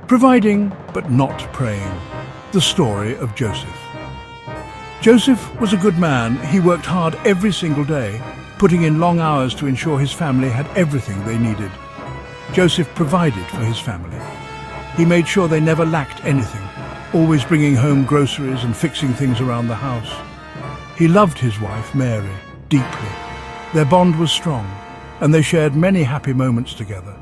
Providing but not praying. The story of Joseph. Joseph was a good man. He worked hard every single day, putting in long hours to ensure his family had everything they needed. Joseph provided for his family. He made sure they never lacked anything, always bringing home groceries and fixing things around the house. He loved his wife, Mary, deeply. Their bond was strong, and they shared many happy moments together.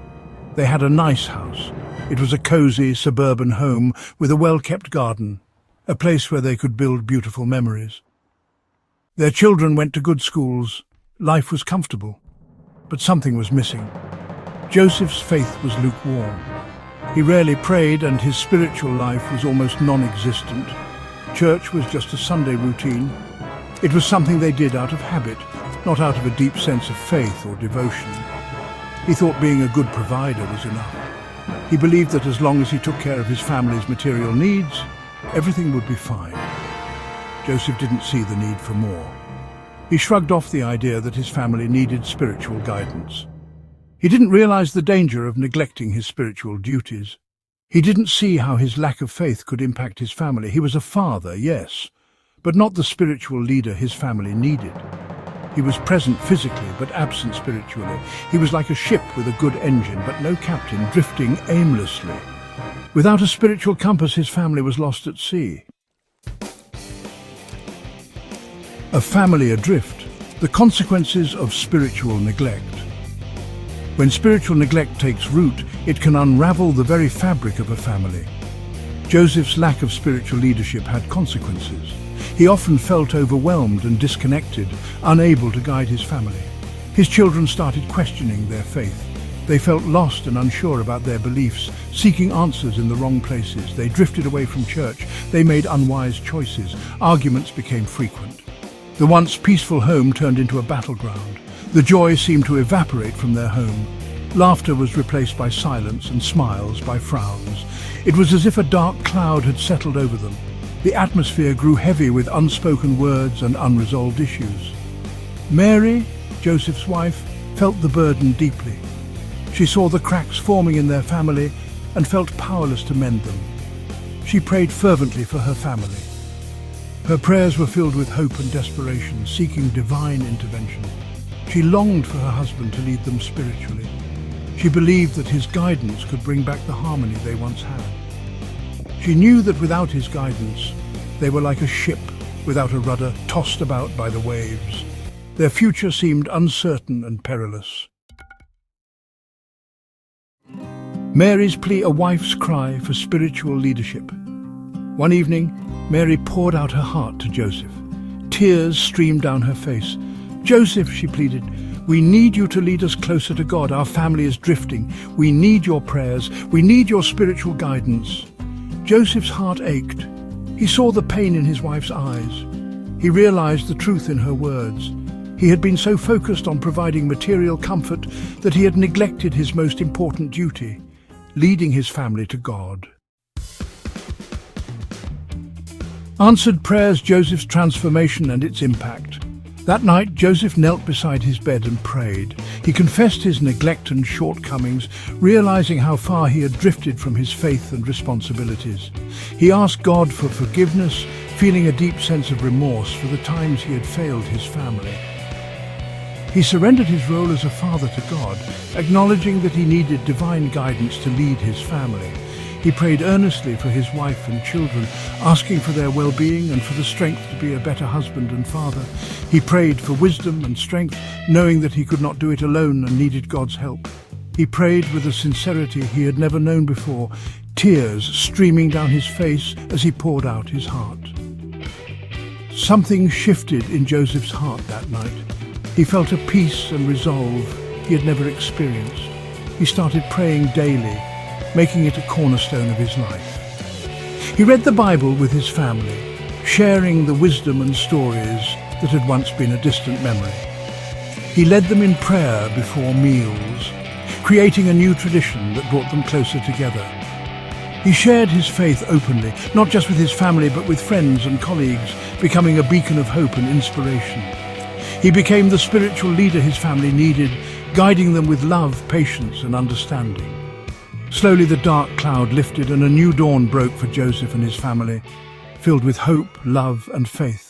They had a nice house. It was a cozy, suburban home with a well-kept garden, a place where they could build beautiful memories. Their children went to good schools. Life was comfortable, but something was missing. Joseph's faith was lukewarm. He rarely prayed, and his spiritual life was almost non-existent. Church was just a Sunday routine. It was something they did out of habit, not out of a deep sense of faith or devotion. He thought being a good provider was enough. He believed that as long as he took care of his family's material needs, everything would be fine. Joseph didn't see the need for more. He shrugged off the idea that his family needed spiritual guidance. He didn't realize the danger of neglecting his spiritual duties. He didn't see how his lack of faith could impact his family. He was a father, yes, but not the spiritual leader his family needed. He was present physically, but absent spiritually. He was like a ship with a good engine, but no captain, drifting aimlessly. Without a spiritual compass, his family was lost at sea. A family adrift, the consequences of spiritual neglect. When spiritual neglect takes root, it can unravel the very fabric of a family. Joseph's lack of spiritual leadership had consequences. He often felt overwhelmed and disconnected, unable to guide his family. His children started questioning their faith. They felt lost and unsure about their beliefs, seeking answers in the wrong places. They drifted away from church. They made unwise choices. Arguments became frequent. The once peaceful home turned into a battleground. The joy seemed to evaporate from their home. Laughter was replaced by silence and smiles by frowns. It was as if a dark cloud had settled over them. The atmosphere grew heavy with unspoken words and unresolved issues. Mary, Joseph's wife, felt the burden deeply. She saw the cracks forming in their family and felt powerless to mend them. She prayed fervently for her family. Her prayers were filled with hope and desperation, seeking divine intervention. She longed for her husband to lead them spiritually. She believed that his guidance could bring back the harmony they once had. She knew that without his guidance, they were like a ship without a rudder, tossed about by the waves. Their future seemed uncertain and perilous. Mary's plea, a wife's cry for spiritual leadership. One evening, Mary poured out her heart to Joseph. Tears streamed down her face. "Joseph," she pleaded, "we need you to lead us closer to God. Our family is drifting. We need your prayers. We need your spiritual guidance." Joseph's heart ached. He saw the pain in his wife's eyes. He realized the truth in her words. He had been so focused on providing material comfort that he had neglected his most important duty, leading his family to God. Answered prayers, Joseph's transformation and its impact. That night, Joseph knelt beside his bed and prayed. He confessed his neglect and shortcomings, realizing how far he had drifted from his faith and responsibilities. He asked God for forgiveness, feeling a deep sense of remorse for the times he had failed his family. He surrendered his role as a father to God, acknowledging that he needed divine guidance to lead his family. He prayed earnestly for his wife and children, asking for their well-being and for the strength to be a better husband and father. He prayed for wisdom and strength, knowing that he could not do it alone and needed God's help. He prayed with a sincerity he had never known before, tears streaming down his face as he poured out his heart. Something shifted in Joseph's heart that night. He felt a peace and resolve he had never experienced. He started praying daily, making it a cornerstone of his life. He read the Bible with his family, sharing the wisdom and stories that had once been a distant memory. He led them in prayer before meals, creating a new tradition that brought them closer together. He shared his faith openly, not just with his family but with friends and colleagues, becoming a beacon of hope and inspiration. He became the spiritual leader his family needed, guiding them with love, patience and understanding. Slowly the dark cloud lifted and a new dawn broke for Joseph and his family, filled with hope, love and faith.